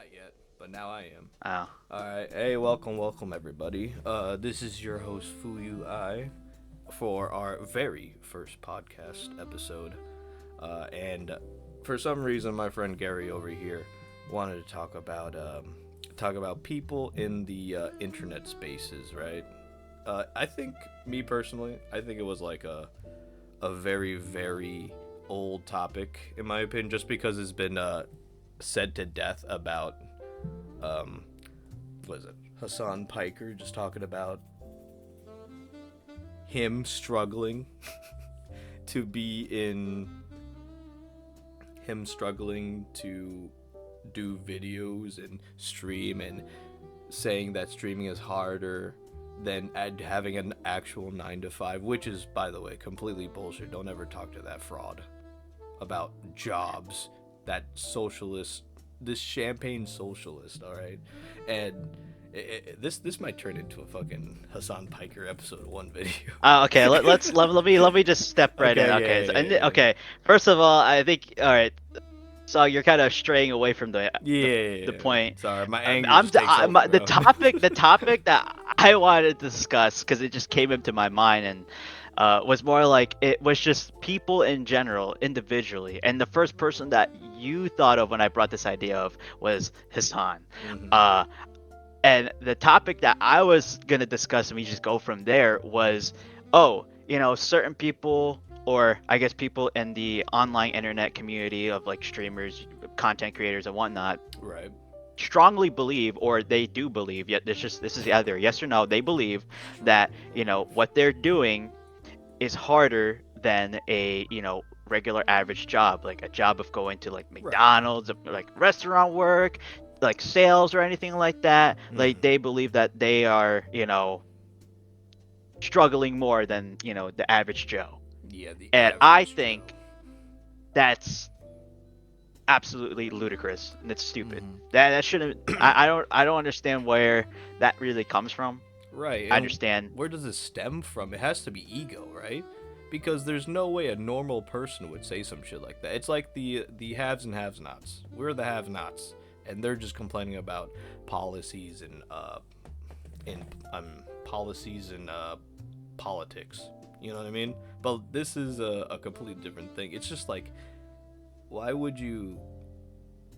Not yet, but now I am. Oh. Alright, hey, welcome everybody. This is your host Fuyu I for our very first podcast episode. And for some reason my friend Gary over here wanted to talk about people in the internet spaces, right? I think me personally, I think it was like a very old topic in my opinion just because it's been said to death about um was it Hassan Piker just talking about him struggling to be in him struggling to do videos and stream and saying that streaming is harder than having an actual 9 to 5, which is by the way completely bullshit. Don't ever talk to that fraud about jobs, that socialist, this champagne socialist, all right? And this might turn into a fucking Hassan Piker episode one video. Okay. Let me just step right in. Okay, Okay. yeah, yeah, yeah, Okay. First of all, I think all right. So you're kind of straying away from yeah. the Yeah. point. Sorry, my anger just takes over, The bro. topic that I wanted to discuss because it just came into my mind and was more like it was just people in general, individually, and the first person that you thought of when I brought this idea of was Hassan. Hmm. Uh, And the topic that I was gonna discuss, and we just go from there, was, oh, certain people, or I guess people in the online internet community of like streamers, content creators, and whatnot, Right. strongly believe, or they do believe, yet this is either yes or no. They believe that what they're doing is harder than a regular average job, like a job of going to like Right. McDonald's, like restaurant work, like sales or anything like that. Like Hmm. they believe that they are struggling more than the average Joe, Yeah, the and I average Joe. think that's absolutely ludicrous and it's stupid. Hmm. That shouldn't. I don't understand where that really comes from. Right, I and understand. where does it stem from? It has to be ego, right? Because there's no way a normal person would say some shit like that. It's like the haves and have-nots. We're the have-nots, and they're just complaining about policies and in policies and politics. You know what I mean? But this is a completely different thing. It's just like, why would you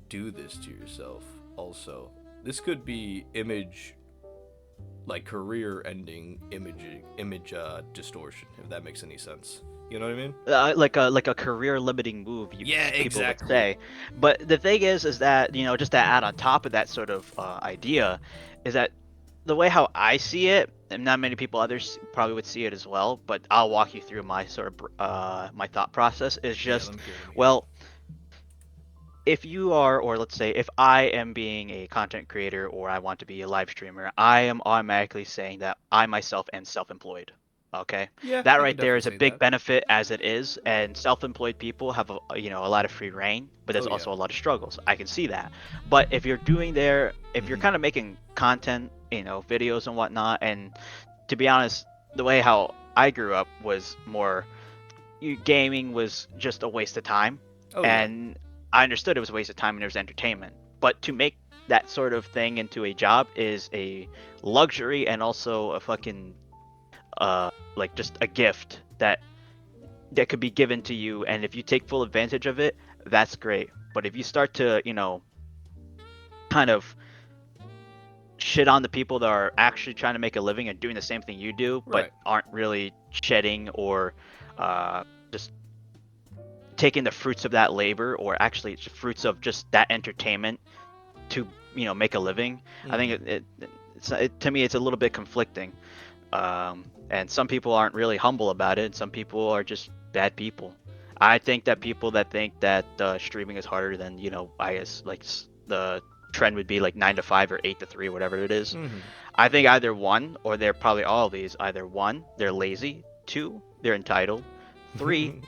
do this to yourself? Also, this could be image like career ending image distortion, if that makes any sense. You know what I mean? Like a career limiting move, Yeah, people would exactly. say. But the thing is that just to add on top of that sort of idea, is that the way how I see it, and not many people others probably would see it as well. But I'll walk you through my sort of my thought process. Is Yeah, just, let me hear it. well, if you are, or let's say if I am being a content creator or I want to be a live streamer, I am automatically saying that I myself am self-employed. Okay, Yeah, that you could right there definitely is a say big that. benefit as it is, and self-employed people have a lot of free reign, but there's Oh yeah. also a lot of struggles. I can see that. But if you're Hmm. kind of making content, videos and whatnot, and to be honest, the way how I grew up was more gaming was just a waste of time, Oh yeah. and I understood it was a waste of time and it was entertainment. But to make that sort of thing into a job is a luxury and also a fucking like just a gift that could be given to you, and if you take full advantage of it, that's great. But if you start to kind of shit on the people that are actually trying to make a living and doing the same thing you do but Right. aren't really shedding or just taking the fruits of that labor, or actually it's the fruits of just that entertainment to make a living. I think Hmm. to me it's a little bit conflicting, and some people aren't really humble about it and some people are just bad people. I think that people that think that streaming is harder than I guess like the trend would be like 9 to 5 or 8 to 3, whatever it is. Hmm. I think either one, or they're probably all of these, either one, they're lazy, two, they're entitled, three,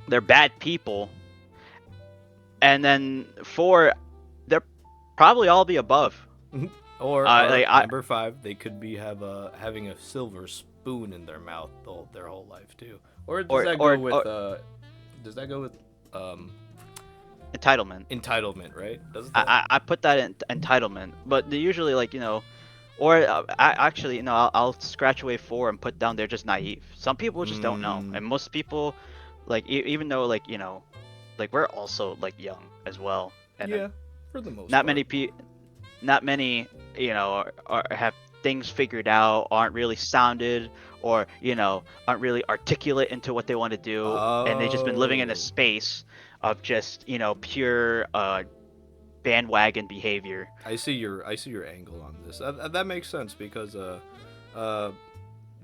they're bad people, and then four, they're probably all the above. or Like I number five, they could be having a silver spoon in their mouth their whole life too. Or does that go or with does that go with um entitlement. Entitlement, right? Does that? I put that in entitlement, but they usually like or I actually I'll scratch away 4 and put down they're just naive. Some people just don't know, Mm, and most people like even though like like we're also like young as well, and then yeah, for the most not part. many not many have things figured out, aren't really sounded, or aren't really articulate into what they want to do, and they've just been living in a Oh, space of just pure bandwagon behavior. I see your angle on this. That makes sense because uh,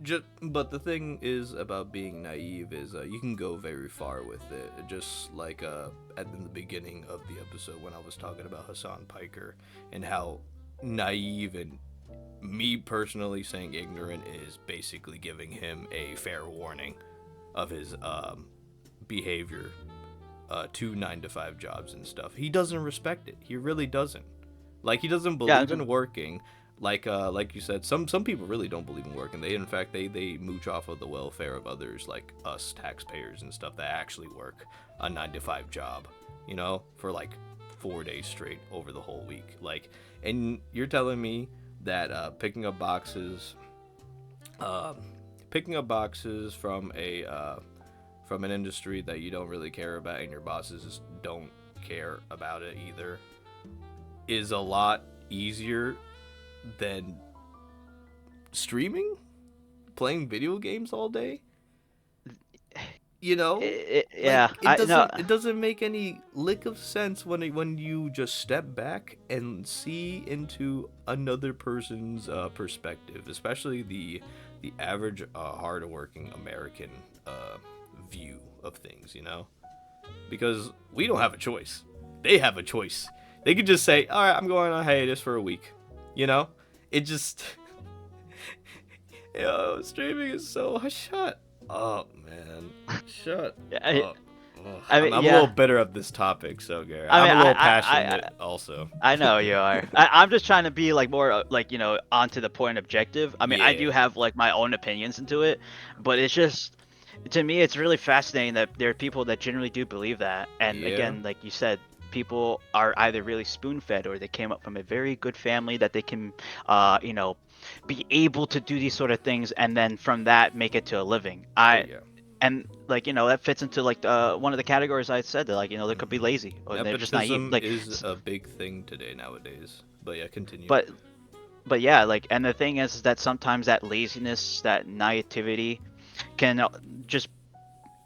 just but the thing is about being naive is you can go very far with it. Just like at the beginning of the episode when I was talking about Hassan Piker and how naive and me personally saying ignorant is basically giving him a fair warning of his behavior to 9 to 5 jobs and stuff. He doesn't respect it. He really doesn't. Like he doesn't Yeah, believe in working. Like you said, some people really don't believe in working. They in fact they mooch off of the welfare of others like us taxpayers and stuff that actually work a 9 to 5 job, for like 4 days straight over the whole week. Like, and you're telling me that uh, picking up boxes from an industry that you don't really care about and your bosses don't care about it either is a lot easier than streaming, playing video games all day. yeah, Like I no. it doesn't make any lick of sense when you just step back and see into another person's perspective, especially the average hardworking American view of things. Because we don't have a choice. They have a choice. They could just say, "All right, I'm going on hiatus for a week." You know, it just streaming is so shut up, man. Shut I, up. Ugh. I I'm mean, a little yeah. bitter of this topic, so Gary. I I'm mean, a little passionate also. I know you are. I'm just trying to be like more like onto the point objective. I mean, I Yeah, do have like my own opinions into it, but it's just to me it's really fascinating that there are people that generally do believe that. And yeah. again, like you said, people are either really spoon-fed or they came up from a very good family that they can uh you know be able to do these sort of things and then from that make it to a living. Oh I yeah. and like that fits into like one of the categories I said that like they could be Hmm. lazy or they're just naive Nepotism like is a big thing today nowadays. But yeah, continue. but yeah, like, and the thing is that sometimes that laziness, that naivety can just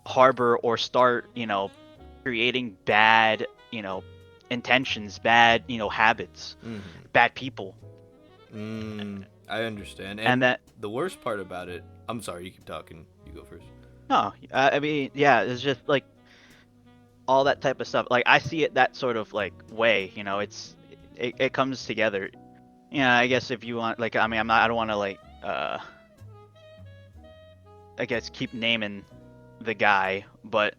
harbor or start creating bad intentions, bad habits, Hmm. bad people. I understand. And And that the worst part about it, I'm sorry, you keep talking. You go first. no, I mean, yeah, it's just like all that type of stuff. Like I see it that sort of like way, it comes together. Yeah, I guess if you want, like, I mean, I don't want to like I guess keep naming the guy, but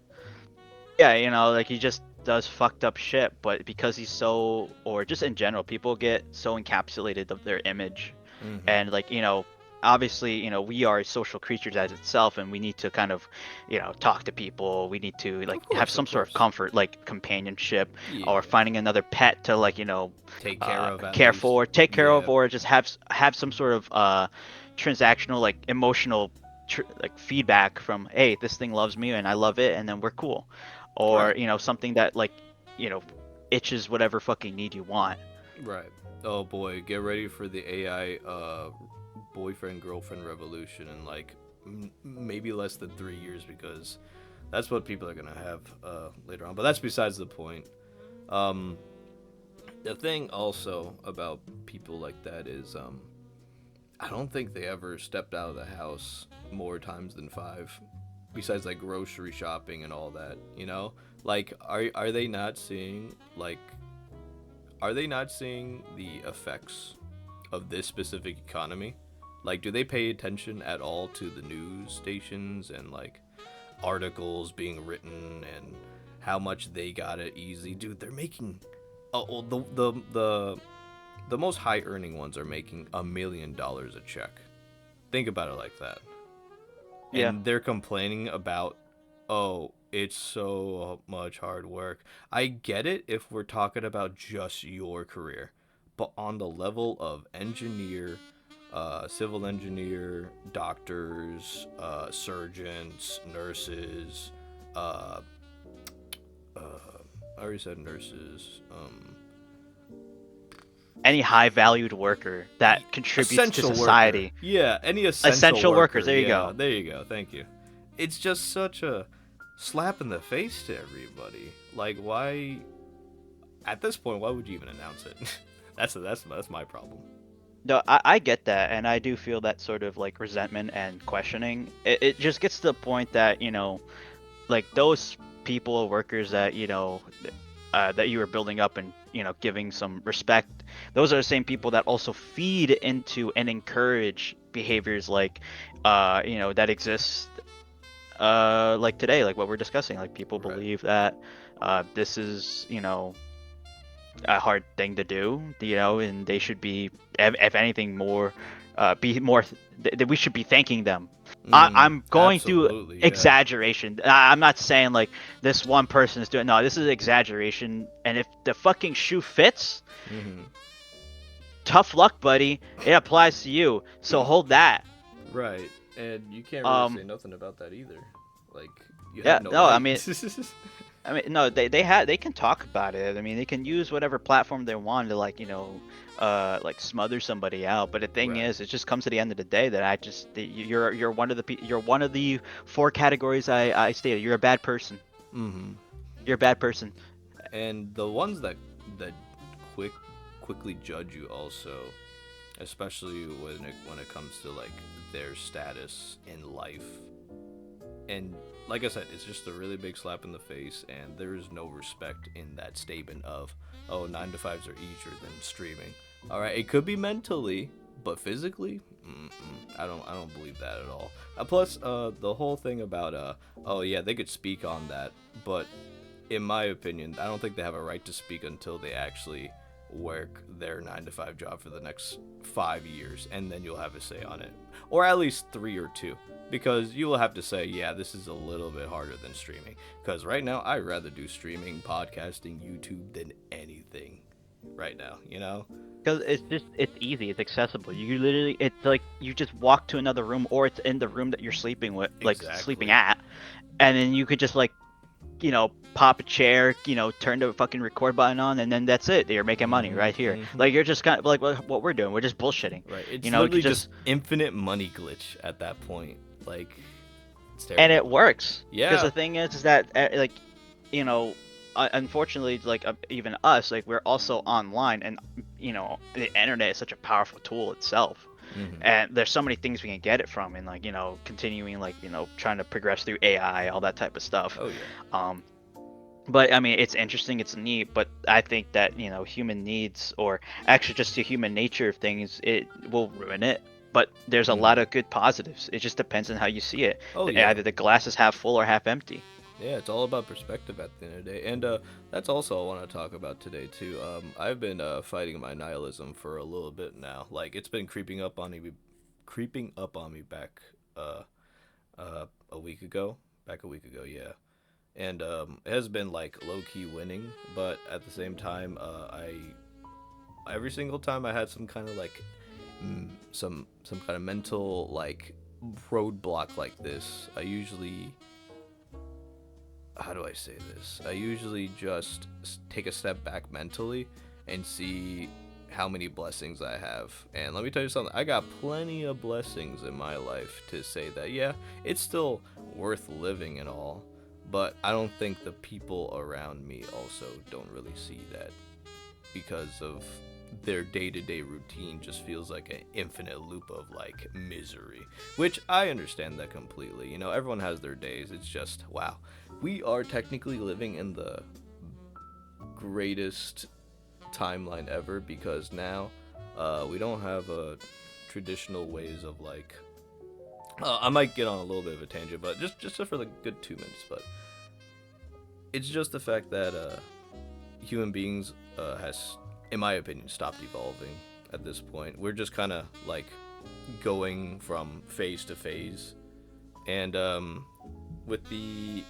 yeah, like he just does fucked up shit, but because he's so, or just in general, people get so encapsulated of their image, Hmm. and like obviously we are social creatures as itself, and we need to kind of talk to people. We need to like Of have course, some of sort of course. comfort, like companionship, or Yeah. finding another pet to like Take care of at care least. for, take care of, Yeah. or just have some sort of transactional, like emotional like feedback from, hey, this thing loves me and I love it, and then we're cool, or Right. something that like you know itches whatever fucking need you want. Right. Oh boy, get ready for the AI boyfriend girlfriend revolution in like maybe less than 3 years because that's what people are gonna have later on. But that's besides the point. Um, the thing also about people like that is I don't think they ever stepped out of the house more times than 5. Besides like grocery shopping and all that, like are they not seeing like are they not seeing the effects of this specific economy? Like, do they pay attention at all to the news stations and like articles being written and how much they got it easy? Dude, they're making oh the most high earning ones are making $1 million a check. Think about it like that. Yeah. And they're complaining about, oh, It's so much hard work. I get it if we're talking about just your career, but on the level of engineer, civil engineer, doctors, surgeons, nurses, uh, I already said nurses. Any high valued worker that contributes to Essential worker. society. Yeah, any essential Essential workers, worker. there you Yeah, go. there you go. Thank you. It's just such a slap in the face to everybody. Like, why? At this point, why would you even announce it? That's my problem. No, I get that, and I do feel that sort of like resentment and questioning. It just gets to the point that, like those people or workers that, that you were building up and, giving some respect, those are the same people that also feed into and encourage behaviors like, that exist, like today, like what we're discussing. Like people Right. believe that this is, a hard thing to do, and they should be, if anything, more, be more, that we should be thanking them. I'm going through Absolutely. Yeah. exaggeration. I'm not saying like this one person is doing. No, this is exaggeration. And if the fucking shoe fits, hmm tough luck, buddy. It applies to you. So hold that. Right. And you can't really Um, say nothing about that either. Like, you yeah, have no no, I right. mean, no, they can talk about it. I mean, they can use whatever platform they want to, like, like smother somebody out. But the thing Right. is, it just comes to the end of the day that you're one of you're one of the four categories I stated. You're a bad person. hmm You're a bad person. And the ones that quick quickly judge you also, especially when it comes to like their status in life. And like I said, it's just a really big slap in the face, and there is no respect in that statement of, oh, 9 to 5s are easier than streaming. All right, it could be mentally, but physically, I don't believe that at all. Plus, the whole thing about, oh yeah, they could speak on that, but in my opinion, I don't think they have a right to speak until they actually work their 9 to 5 job for the next 5 years, and then you'll have a say on it, or at least 3 or 2, because you will have to say, yeah, this is a little bit harder than streaming. Because right now, I'd rather do streaming, podcasting, YouTube than anything. Right now, you know. Because it's easy, it's accessible. You literally, it's like you just walk to another room, or it's in the room that you're sleeping with, like sleeping Exactly. at, and then you could just like, pop a chair, turn the fucking record button on, and then that's it. You're making money right here. Mm-hmm. Like you're just kind of like what we're doing. We're just bullshitting. Right. It's You literally could just just, infinite money glitch at that point. Like, it's and terrible. it works. Because Yeah. the thing is that like, you know, unfortunately, like even us, like we're also online, and the internet is such a powerful tool itself. Mm-hmm. And there's so many things we can get it from, and like continuing, like trying to progress through AI, all that type of stuff. Oh yeah. Um, but I mean, it's interesting, it's neat, but I think that human needs, or actually just the human nature of things, it will ruin it. But there's a Mm-hmm. lot of good positives. It just depends on how you see it. Oh yeah. Either the glass is half full or half empty. Yeah, it's all about perspective at the end of the day, and that's also I want to talk about today too. I've been fighting my nihilism for a little bit now. Like it's been creeping up on me back a week ago, yeah. And it has been like low key winning, but at the same time, I every single time I had some kind of like some kind of mental like roadblock like this, I usually, how do I say this? I usually just take a step back mentally and see how many blessings I have. And let me tell you something, I got plenty of blessings in my life to say that, yeah, it's still worth living and all. But I don't think the people around me also don't really see that, because of their day-to-day routine just feels like an infinite loop of like misery, which I understand that completely. You know, everyone has their days. It's just, wow, we are technically living in the greatest timeline ever, because now we don't have traditional ways of like, I might get on a little bit of a tangent, but just for the good 2 minutes. But it's just the fact that human beings has, in my opinion, stopped evolving at this point. We're just kind of like going from phase to phase, and with the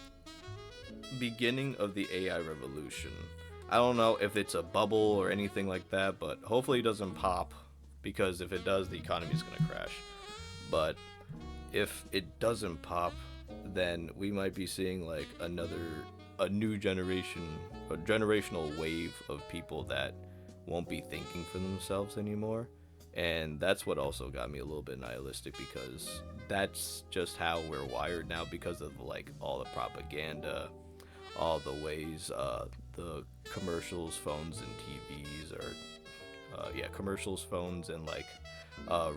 beginning of the AI revolution. I don't know if it's a bubble or anything like that, but hopefully it doesn't pop, because if it does, the economy is going to crash. But if it doesn't pop, then we might be seeing like a new generation, a generational wave of people that won't be thinking for themselves anymore. And that's what also got me a little bit nihilistic, because that's just how we're wired now, because of like all the propaganda, all the ways the commercials, phones, and TVs are, yeah, commercials, phones, and like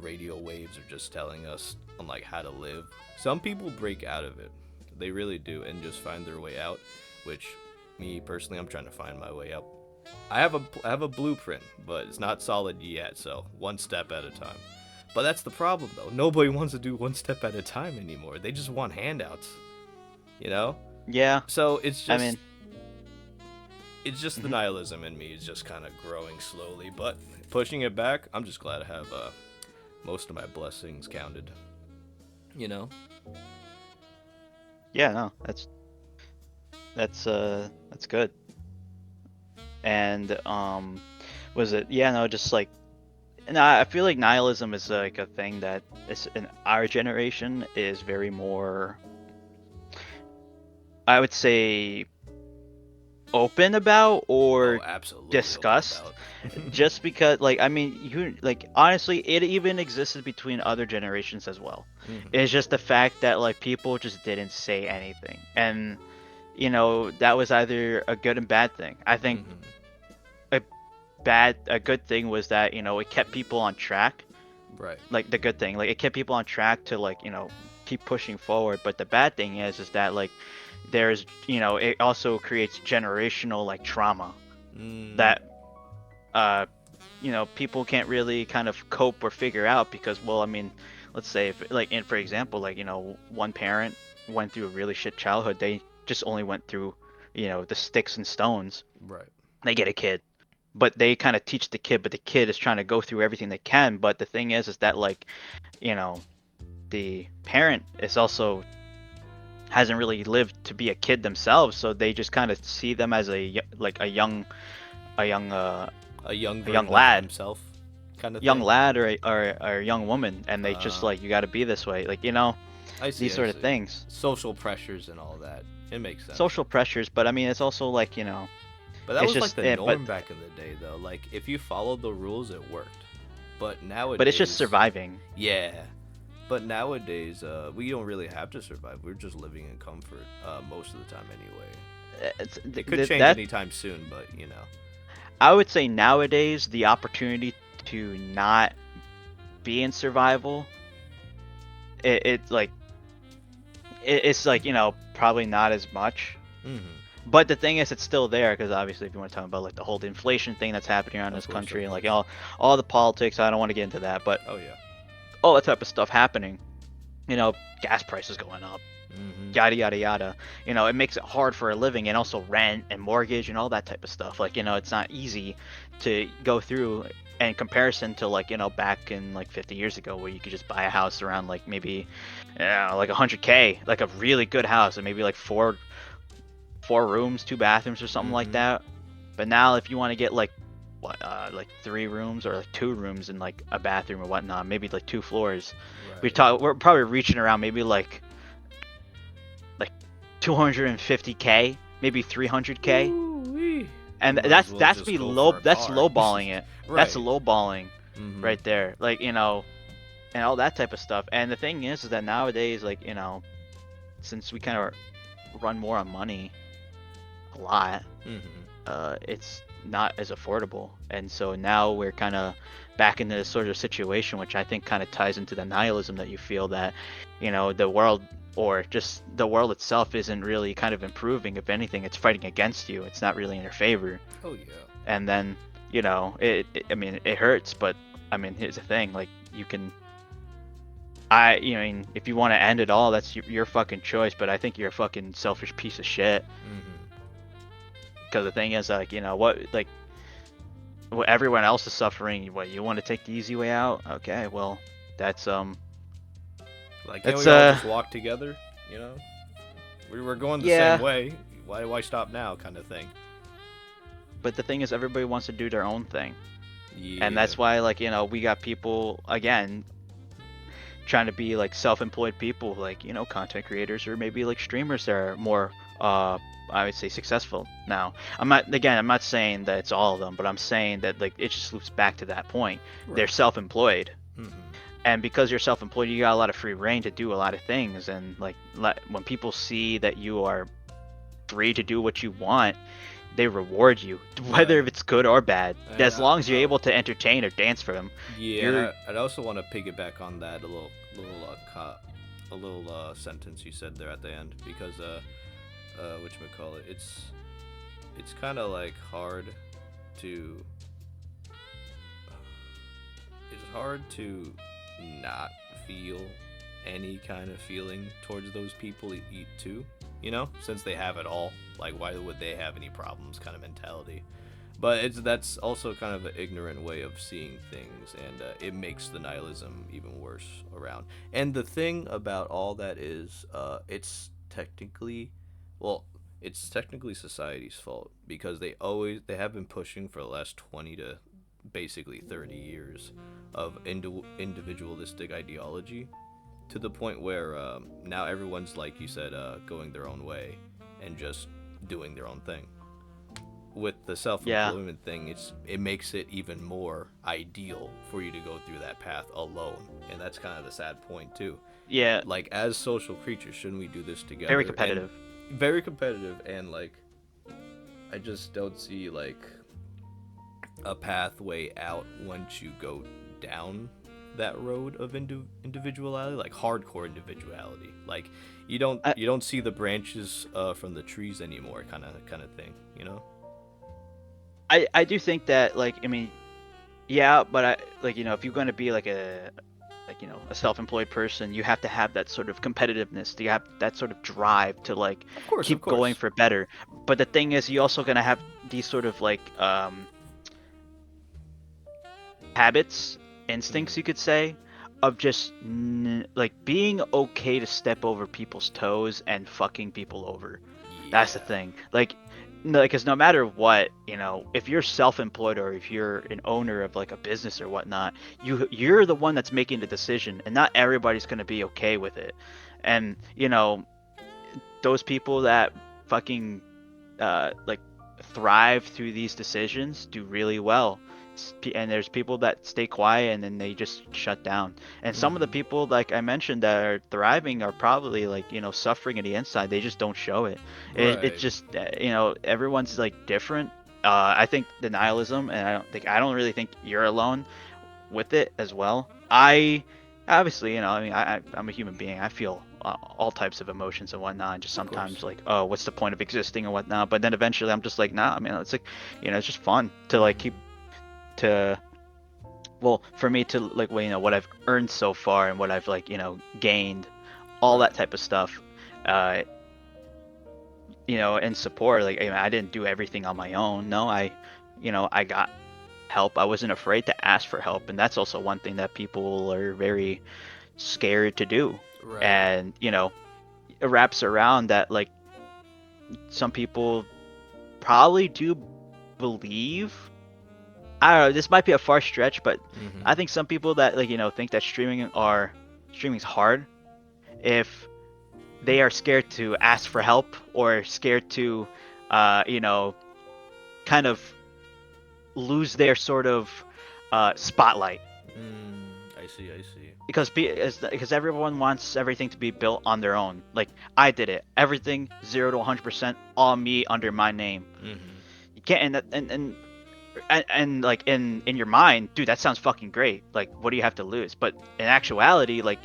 radio waves are just telling us on like how to live. Some people break out of it, they really do, and just find their way out. Which, me personally, I'm trying to find my way out. I have a blueprint, but it's not solid yet. So one step at a time. But that's the problem, though. Nobody wants to do one step at a time anymore. They just want handouts. You know? Yeah. So it's I just mean, it's just the mhm. nihilism in me is just kind of growing slowly, but pushing it back. I'm just glad I have most of my blessings counted. You know? Yeah, no, that's good. And was it? Yeah, no, just like, no, I feel like nihilism is like a thing that is in our generation is very more, I would say, open about Oh, or absolutely open discussed, about. just because, like, I mean, you like, honestly, it even existed between other generations as well. Hmm. It's just the fact that like people just didn't say anything, and that was either a good and bad thing. I think Hmm. a a good thing was that it kept people on track. Right. Like the good thing, like it kept people on track to like keep pushing forward. But the bad thing is that like there's it also creates generational like trauma Mm. that uh people can't really kind of cope or figure out, because, well, I mean, let's say if like, and for example, like one parent went through a really shit childhood, they just only went through the sticks and stones. Right. They get a kid, but they kind of teach the kid, but the kid is trying to go through everything they can. But the thing is that like you know the parent is also hasn't really lived to be a kid themselves, so they just kind of see them as like a young A young a young version of lad himself, kind of young thing. lad or a young woman, and they just Uh, like, you got to be this way, like I see. these I sort of see. things. Social pressures and all that. It makes sense. Social pressures, but I mean, it's also like But that it's was like just the but norm back in the day, though. Like if you followed the rules, it worked. But it's just nowadays, surviving. yeah. But nowadays, we don't really have to survive. We're just living in comfort most of the time, anyway. It's It could change that anytime soon, but you know. I would say nowadays the opportunity to not be in survival, it's like it's like probably not as much. Hmm. But the thing is, it's still there, because obviously, if you want to talk about like the whole inflation thing that's happening around Of this course, country, of and like course. all the politics, I don't want to get into that, but Oh yeah. all that type of stuff happening, gas prices going up, Hmm. yada yada yada. It makes it hard for a living, and also rent and mortgage and all that type of stuff. Like, it's not easy to go through in comparison to like, back in like 50 years ago, where you could just buy a house around like maybe like 100K, like a really good house, and maybe like four rooms, two bathrooms or something like Hmm. that. But now if you want to get like like three rooms or like two rooms and like a bathroom or whatnot, maybe like two floors, Right. we're probably reaching around maybe like 250K, maybe 300K. Ooh-wee. You And might as well just go for a that's car. lowballing it. That's Right. lowballing Hmm. right there. Like, and all that type of stuff. And the thing is that nowadays, like, since we kind of run more on money a lot, Hmm. it's not as affordable. And so now we're kind of back into this sort of situation, which I think kind of ties into the nihilism that you feel, that, the world, or just the world itself, isn't really kind of improving. If anything, it's fighting against you. It's not really in your favor. Oh yeah. And then, I mean, it hurts, but I mean, here's the thing, like, you can, mean, if you want to end it all, that's your fucking choice, but I think you're a fucking selfish piece of shit. Hmm. Because the thing is, like, what, like, everyone else is suffering. What, you want to take the easy way out? Okay, well, that's Like, can't that's we all just walk together? You know, we were going the same yeah, way. Why stop now, kind of thing. But the thing is, everybody wants to do their own thing, and Yeah. that's why, like, we got people again trying to be like self-employed people, like, content creators, or maybe like streamers that are more, I would say, successful now. I'm not saying that it's all of them, but I'm saying that, like, it just loops back to that point. They're Right. self-employed, Hmm. and because you're self-employed, you got a lot of free reign to do a lot of things, and like, when people see that you are free to do what you want, they reward you, whether if Right. it's good or bad. And As long as you're able to entertain or dance for them, yeah, and you're I'd also want to piggyback on that a little sentence you said there at the end, because whatchamacallit, it's kind of like hard to it's hard to not feel any kind of feeling towards those people too, since they have it all. Like, why would they have any problems, kind of mentality. But that's also kind of an ignorant way of seeing things, and it makes the nihilism even worse around. And the thing about all that is, well, it's technically society's fault, because they have been pushing for the last 20 to basically 30 years of individualistic ideology, to the point where now everyone's, like you said, going their own way and just doing their own thing. With the yeah, self-employment thing, it makes it even more ideal for you to go through that path alone, and that's kind of the sad point too. yeah, Like, as social creatures, shouldn't we do this very together? And competitive. very competitive, and like, I just don't see like a pathway out once you go down that road of individuality, like hardcore individuality. Like, I, you don't see the branches from the trees anymore, kind of thing, I do think that, like, yeah, but I, like, if you're going to be like a self-employed person, you have to have that sort of competitiveness. You have that sort of drive to, like, Of course, of keep going course. for better. But the thing is, you also going to have these sort of like habits, instincts, you Mm, could say, of just like being okay to step over people's toes and fucking people over. That's the yeah. thing. Like, no, because no matter what, if you're self-employed or if you're an owner of like a business or whatnot, you're the one that's making the decision, and not everybody's gonna be okay with it. And those people that fucking like thrive through these decisions do really well. And there's people that stay quiet and then they just shut down. And some of the Hmm. people, like I mentioned, that are thriving are probably, like, suffering in the inside. They just don't show it. It's Right. just everyone's like different. I think the nihilism, and I don't really think you're alone with it as well. I obviously, I'm a human being. I feel all types of emotions and whatnot. And just Of course. sometimes like, oh, what's the point of existing and whatnot. But then eventually, I'm just like, nah. I mean, it's like, it's just fun to like keep Hmm. to well, for me to like, well, what I've earned so far and what I've, like, gained, all that Right. type of stuff. Uh, and support. Like, I didn't do everything on my own. No, I got help. I wasn't afraid to ask for help, and that's also one thing that people are very scared to do. Right. And it wraps around that, like, some people probably do believe. I don't know. This might be a far stretch, but Hmm. I think some people that, like, think that streaming's hard, if they are scared to ask for help or scared to, you know, kind of lose their sort of spotlight, I see. I see. because everyone wants everything to be built on their own. Like, I did it, everything 0 to 100% all me under my name. Hmm. You can't, and like, in your mind, dude, that sounds fucking great. Like, what do you have to lose? But in actuality, like,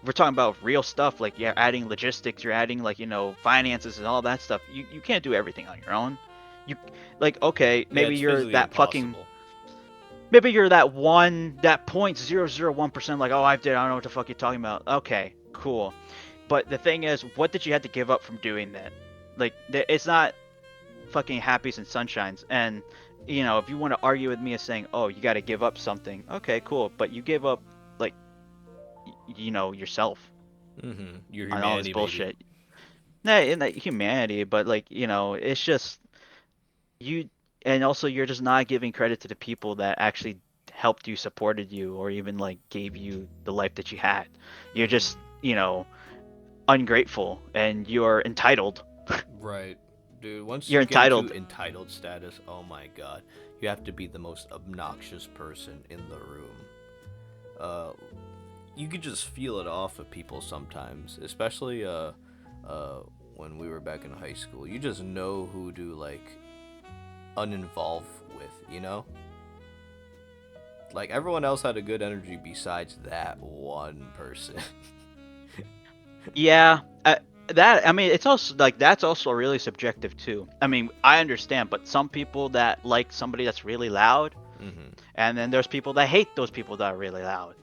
we're talking about real stuff. Like, you're adding logistics, you're adding, like, finances and all that stuff. You can't do everything on your own. You, like, okay, Yeah, it's physically impossible. maybe you're that 0.001%, like, oh, I don't know what the fuck you're talking about. Okay, cool. But the thing is, what did you have to give up from doing that? Like, it's not fucking happies and sunshines. And if you want to argue with me as saying, oh, you got to give up something, okay, cool, but you gave up, like, yourself Your on all this humanity, maybe. bullshit. in like humanity, but like it's just you, and also you're just not giving credit to the people that actually helped you, supported you, or even like gave you the life that you had. You're just Hmm. ungrateful, and you're entitled. Right. Dude, once You're you get into entitled. entitled status, oh my god, you have to be the most obnoxious person in the room. Uh, you could just feel it off of people sometimes, especially uh, when we were back in high school. You just know who to like uninvolve with, you know? Like everyone else had a good energy besides that one person. Yeah, that I mean, it's also like that's also really subjective too. I mean, I understand, but some people that like somebody that's really loud, Hmm. and then there's people that hate those people that are really loud.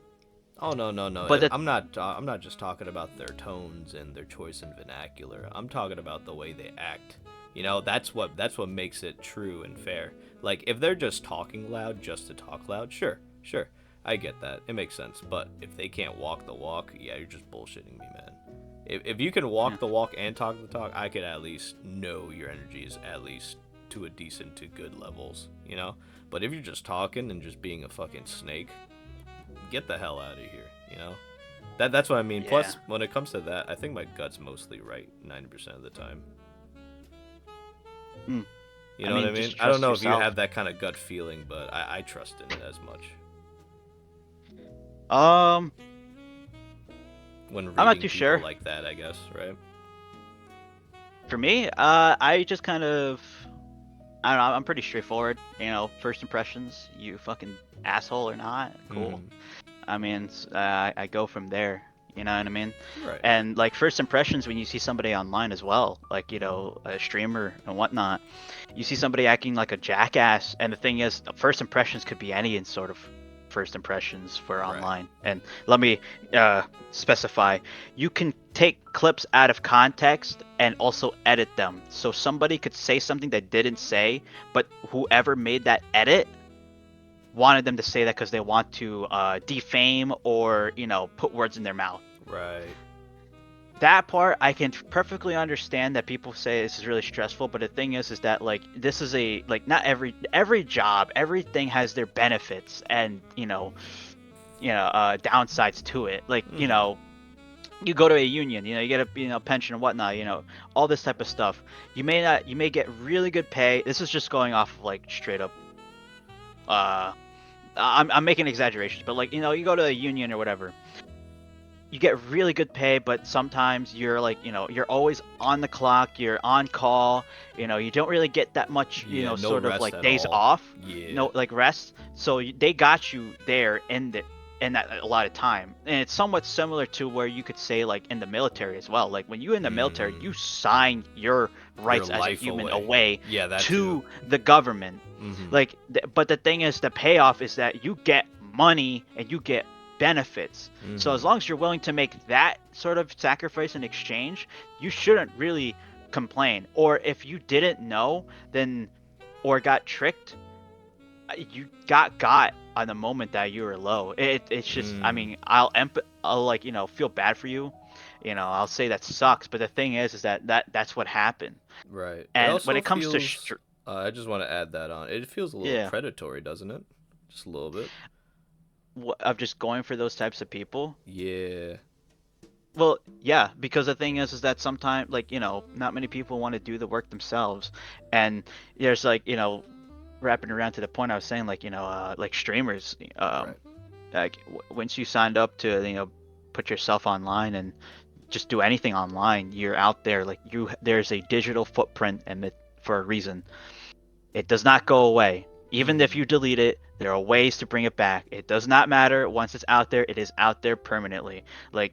Oh no no no! But the I'm not. I'm not just talking about their tones and their choice in vernacular. I'm talking about the way they act. You know, that's what makes it true and fair. Like if they're just talking loud just to talk loud, sure, sure, I get that. It makes sense. But if they can't walk the walk, yeah, you're just bullshitting me, man. If you can yeah, walk the walk and talk the talk, I could at least know your energy is at least to a decent to good levels. You know. But if you're just talking and just being a fucking snake, get the hell out of here. You know. That's what I mean. yeah. Plus, when it comes to that, I think my gut's mostly right 90% of the time. Mm. You I know what I mean, mean? just I don't trust know if you yourself. have that kind of gut feeling, but I trust in it as much Um, when I'm not reading too people sure. like that, I guess, right? For me, I just kind of, I don't know. I'm pretty straightforward. First impressions, you fucking asshole or not, cool. Hmm. I mean, I go from there. You know what I mean? Right. And like first impressions when you see somebody online as well, like a streamer and whatnot, you see somebody acting like a jackass. And the thing is, first impressions could be any sort of first impressions for Right. online. And let me specify: you can take clips out of context and also edit them. So somebody could say something they didn't say, but whoever made that edit wanted them to say that because they want to defame or put words in their mouth. Right. That part I can perfectly understand that people say this is really stressful, but the thing is that like this is a like not every job, everything has their benefits and downsides to it. Like Hmm. you go to a union, you get a pension and whatnot, all this type of stuff. You may get really good pay. This is just going off of like straight up uh I'm making exaggerations, but like you go to a union or whatever, you get really good pay, but sometimes you're like you're always on the clock, you're on call, you don't really get that much Yeah, no sort of rest like at days all. off, Yeah. no like rest. So they got you there in that a lot of time, and it's somewhat similar to where you could say like in the military as well. Like when you're in the military, Hmm. you sign your Your rights as a life human away. away Yeah, that too. to the government. Hmm. Like but the thing is, the payoff is that you get money and you get benefits. So as Hmm. long as you're willing to make that sort of sacrifice in exchange, you shouldn't really complain. Or if you didn't know, then or got tricked, you got on the moment that you were low. It's just, I Mm. mean, I'll like feel bad for you. I'll say that sucks, but the thing is that that's what happened. Right. It And when also it comes to feels. I just want to add that on. It feels a little yeah, predatory, doesn't it? Just a little bit. of just going for those types of people. Yeah. Well, yeah, because the thing is that sometimes, like, not many people want to do the work themselves. And there's like, wrapping around to the point I was saying, like, like streamers, Right. like once you signed up to, put yourself online and just do anything online, you're out there, like there's a digital footprint and it for a reason. It does not go away. Even if Mm-hmm. you delete it, there are ways to bring it back. It does not matter. Once it's out there, it is out there permanently. Like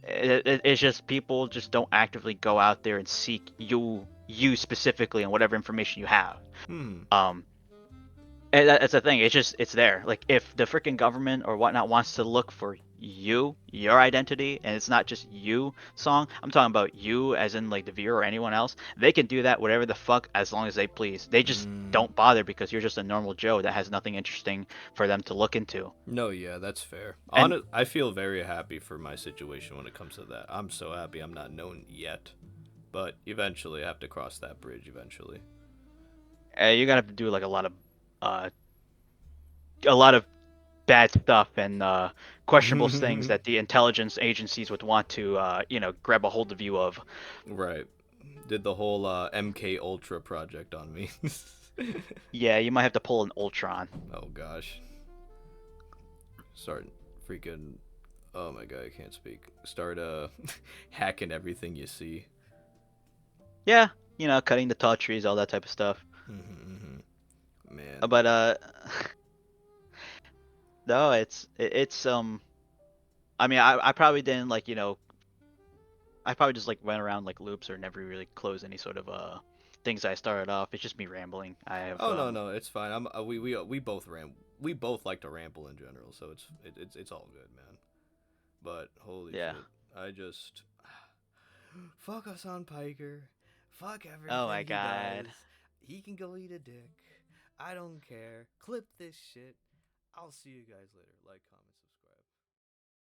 it's just people just don't actively go out there and seek you specifically and whatever information you have. Hmm. Um, and that's the thing. It's there. Like if the freaking government or whatnot wants to look for your identity, and it's not just you song. I'm talking about you, as in like the viewer or anyone else. They can do that whatever the fuck as long as they please. They just Mm. don't bother because you're just a normal Joe that has nothing interesting for them to look into. No, yeah, that's fair. And I feel very happy for my situation when it comes to that. I'm so happy I'm not known yet. But eventually, I have to cross that bridge. Eventually. You're gonna have to do like uh, a lot of bad stuff and questionable things that the intelligence agencies would want to, grab a hold of you of. Right. Did the whole MK Ultra project on me. Yeah, you might have to pull an Ultron. Oh gosh. Start freaking. Oh my god, I can't speak. Start hacking everything you see. Yeah, cutting the tall trees, all that type of stuff. Man. But no, it's I mean, I probably didn't like I probably just like went around like loops or never really closed any sort of things I started off. It's just me rambling. I have Oh no, no, it's fine. We both we both like to ramble in general, so it's all good, man. But holy yeah. shit, I just fuck us on Piker. Fuck Oh my everything he god. does. He can go eat a dick. I don't care. Clip this shit. I'll see you guys later. Like, comment, subscribe.